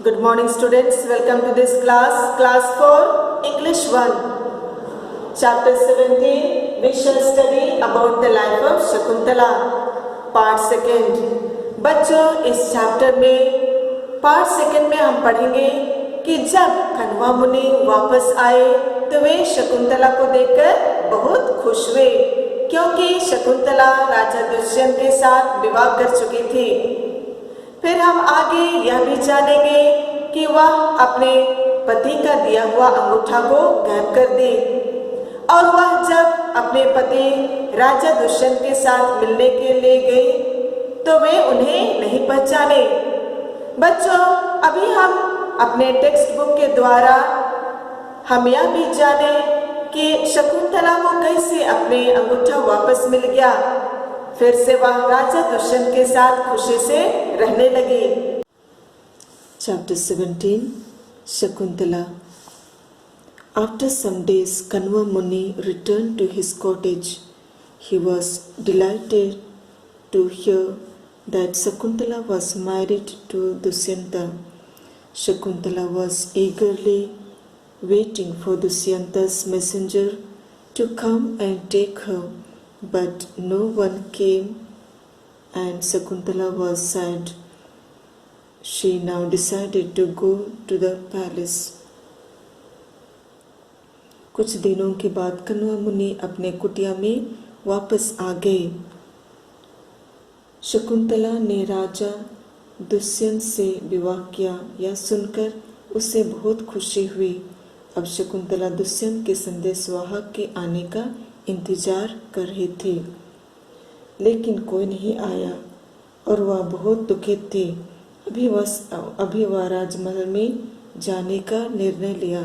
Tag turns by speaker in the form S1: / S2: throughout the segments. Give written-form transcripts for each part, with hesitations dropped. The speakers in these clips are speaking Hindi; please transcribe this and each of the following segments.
S1: Good morning students, welcome to this class 4, English 1. Chapter 17, we shall study about the life of Shakuntala. Part 2. बच्चों इस चैप्टर में पार्ट 2 में हम पढ़ेंगे कि जब कण्वा मुनि वापस आए तो वे शकुंतला को देखकर बहुत खुश हुए क्योंकि शकुंतला राजा दुष्यंत के साथ विवाह कर चुकी थी। फिर हम आगे यह भी जानेंगे कि वह अपने पति का दिया हुआ अंगूठा को गायब कर दी और वह जब अपने पति राजा दुष्यंत के साथ मिलने के लिए गई तो वे उन्हें नहीं पहचाने। बच्चों अभी हम अपने टेक्स्ट बुक के द्वारा हम यह भी जाने कि शकुंतला को कैसे अपने अंगूठा वापस मिल गया। फिर से वह राजा दुष्यंत के साथ खुशी से रहने लगी। Chapter 17 Shakuntala. After some days, Kanva Muni returned to his cottage. He was delighted to hear that Shakuntala was married to Dushyanta. Shakuntala was eagerly waiting for Dushyanta's messenger to come and take her, but no one came and Shakuntala was sad. She now decided to go to the palace. कुछ दिनों के बाद कण्वा मुनि अपने कुटिया में वापस आ गए। शकुंतला ने राजा दुष्यंत से विवाह किया यह सुनकर उसे बहुत खुशी हुई। अब शकुंतला दुष्यंत के संदेशवाहक के आने का इंतजार कर रही थी, लेकिन कोई नहीं आया और वह बहुत दुखित थी। अभी वह राजमहल में जाने का निर्णय लिया।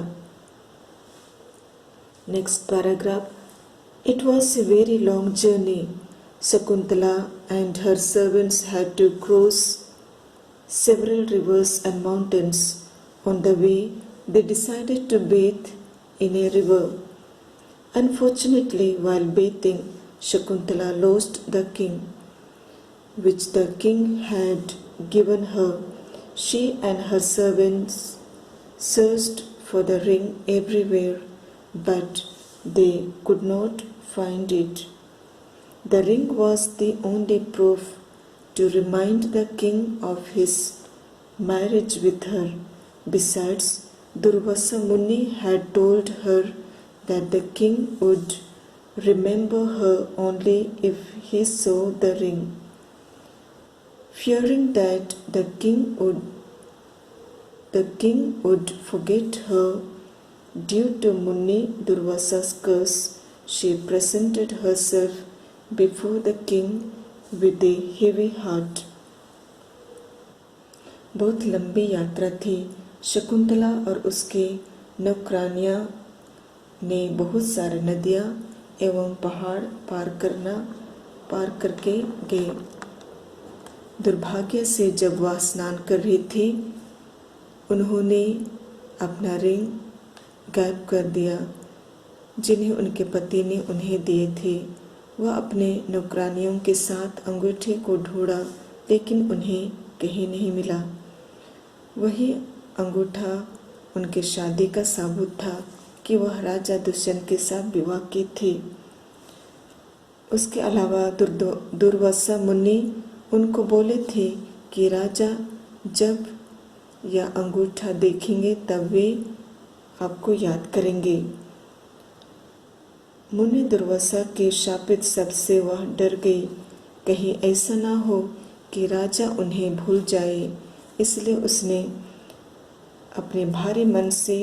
S1: Next paragraph. It was a very long journey. Shakuntala and her servants had to cross several rivers and mountains. On the way, they decided to bathe in a river. Unfortunately, while bathing, Shakuntala lost the king, which the king had given her. She and her servants searched for the ring everywhere, but they could not find it. The ring was the only proof to remind the king of his marriage with her. Besides, Durvasa Muni had told her that the king would remember her only if he saw the ring. Fearing that the king would forget her due to Muni Durvasa's curse, she presented herself before the king with a heavy heart. बहुत लंबी यात्रा थी। शकुंतला और उसके नौकरानियां ने बहुत सारे नदियां एवं पहाड़ पार करके गए। दुर्भाग्य से जब वह स्नान कर रही थी, उन्होंने अपना रिंग गायब कर दिया जिन्हें उनके पति ने उन्हें दिए थे। वह अपने नौकरानियों के साथ अंगूठे को ढूंढा, लेकिन उन्हें कहीं नहीं मिला। वही अंगूठा उनके शादी का सबूत था कि वह राजा दुष्यंत के साथ विवाह की थी। उसके अलावा दुर्वासा मुनि उनको बोले थे कि राजा जब यह अंगूठा देखेंगे तब वे आपको याद करेंगे। मुनि दुर्वासा के शापित शब्द से वह डर गई। कहीं ऐसा ना हो कि राजा उन्हें भूल जाए, इसलिए उसने अपने भारी मन से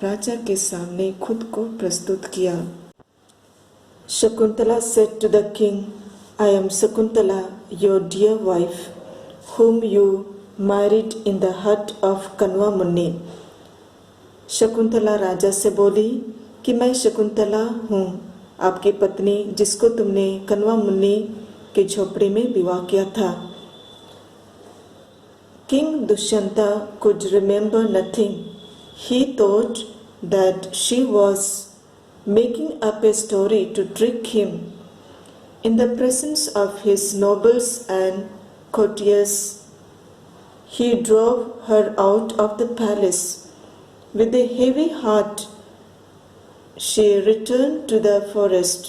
S1: राजा के सामने खुद को प्रस्तुत किया। Shakuntala said to the king, I am Shakuntala, your dear wife, whom you married in the hut of Kanva Muni. Shakuntala राजा से बोली कि मैं शकुंतला हूँ, आपकी पत्नी जिसको तुमने कण्वा मुनि के झोपड़ी में विवाह किया था। King Dushyanta could remember nothing. He thought that she was making up a story to trick him. In the presence of his nobles and courtiers, he drove her out of the palace. With a heavy heart, she returned to the forest.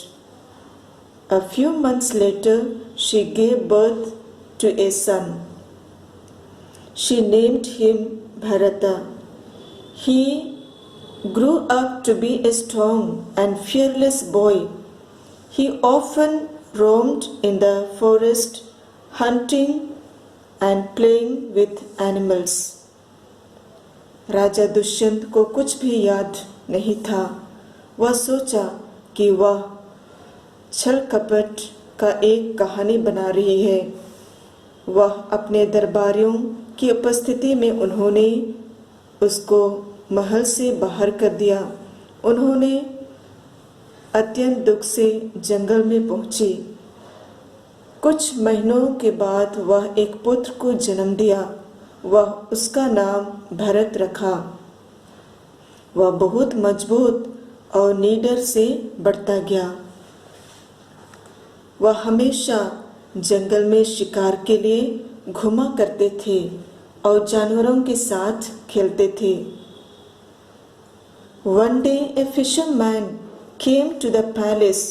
S1: A few months later, she gave birth to a son. She named him Bharata. He grew up to be a strong and fearless boy. He often roamed in the forest, hunting and playing with animals. राजा दुष्यंत को कुछ भी याद नहीं था। वह सोचा कि वह छल कपट का एक कहानी बना रही है। वह अपने दरबारियों की उपस्थिति में उन्होंने उसको महल से बाहर कर दिया। उन्होंने अत्यंत दुख से जंगल में पहुंची। कुछ महीनों के बाद वह एक पुत्र को जन्म दिया। वह उसका नाम भरत रखा। वह बहुत मजबूत और निडर से बढ़ता गया। वह हमेशा जंगल में शिकार के लिए घुमा करते थे और जानवरों के साथ खेलते थे। One day a fisherman came to the palace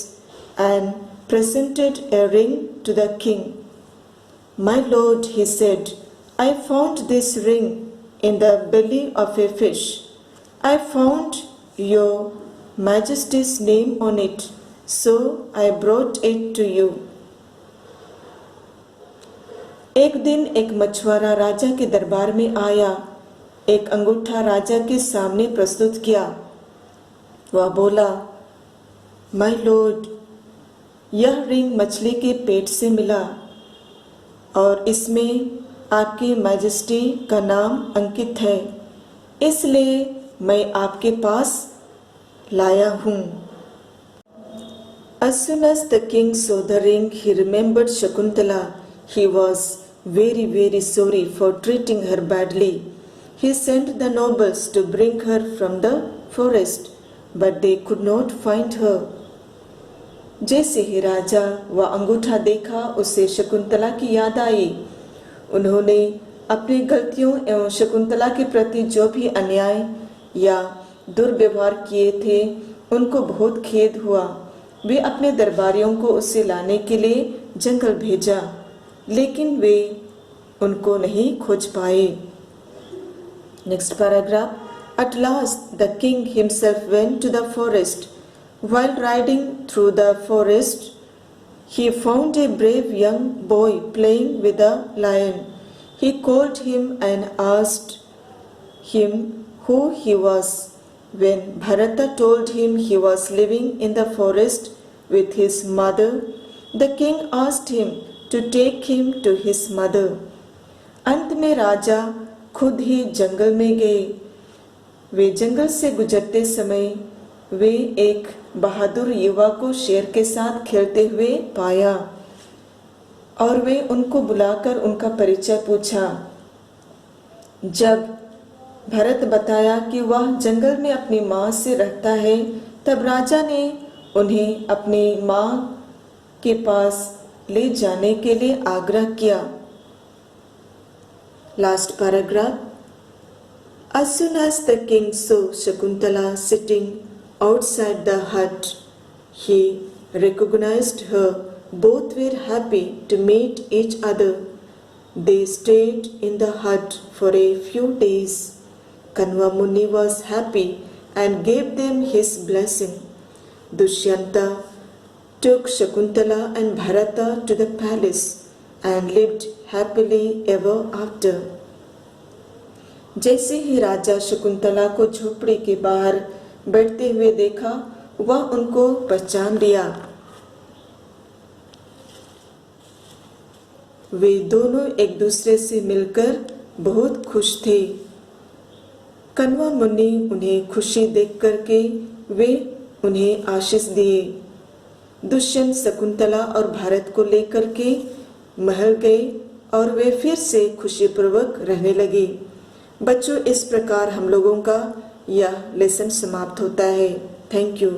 S1: and presented a ring to the king. "My lord," he said, "I found this ring in the belly of a fish. I found your majesty's name on it, so I brought it to you." एक दिन एक मछुआरा राजा के दरबार में आया। एक अंगूठा राजा के सामने प्रस्तुत किया। वह बोला, "माय लॉर्ड, यह रिंग मछली के पेट से मिला और इसमें आपकी मैजेस्टी का नाम अंकित है, इसलिए मैं आपके पास लाया हूँ." As soon as the king saw the ring, he remembered Shakuntala. He was very sorry for treating her badly. He sent the nobles to bring her from the forest, but they could not find her. जैसे ही राजा वह अंगूठा देखा, उसे शकुंतला की याद आई। उन्होंने अपनी गलतियों एवं शकुंतला के प्रति जो भी अन्याय या दुर्व्यवहार किए थे, उनको बहुत खेद हुआ। वे अपने दरबारियों को उसे लाने के लिए जंगल भेजा, लेकिन वे उनको नहीं खोज पाए। Next paragraph. At last the king himself went to the forest. While riding through the forest, he found a brave young boy playing with a lion. He called him and asked him who he was. When Bharata told him he was living in the forest with his mother, the king asked him to take him to his mother. अंत में राजा खुद ही जंगल में गए। वे जंगल से गुजरते समय वे एक बहादुर युवा को शेर के साथ खेलते हुए पाया और वे उनको बुलाकर उनका परिचय पूछा। जब भरत बताया कि वह जंगल में अपनी माँ से रहता है, तब राजा ने उन्हें अपनी माँ के पास ले जाने के लिए आग्रह किया। Last paragraph. As soon as the king saw Shakuntala sitting outside the hut, he recognized her. Both were happy to meet each other. They stayed in the hut for a few days. Kanva Muni was happy and gave them his blessing. Dushyanta took Shakuntala and Bharata to the palace and lived happily ever after. जैसे ही राजा शकुंतला को झोपड़ी के बाहर बैठते हुए देखा, वह उनको पहचान लिया। वे दोनों एक दूसरे से मिलकर बहुत खुश थे। कण्वा मुनि उन्हें खुशी देख करके वे उन्हें आशीष दिए। दुष्यंत शकुंतला और भारत को लेकर के महल गए और वे फिर से खुशीपूर्वक रहने लगे। बच्चों, इस प्रकार हम लोगों का यह लेसन समाप्त होता है। Thank you.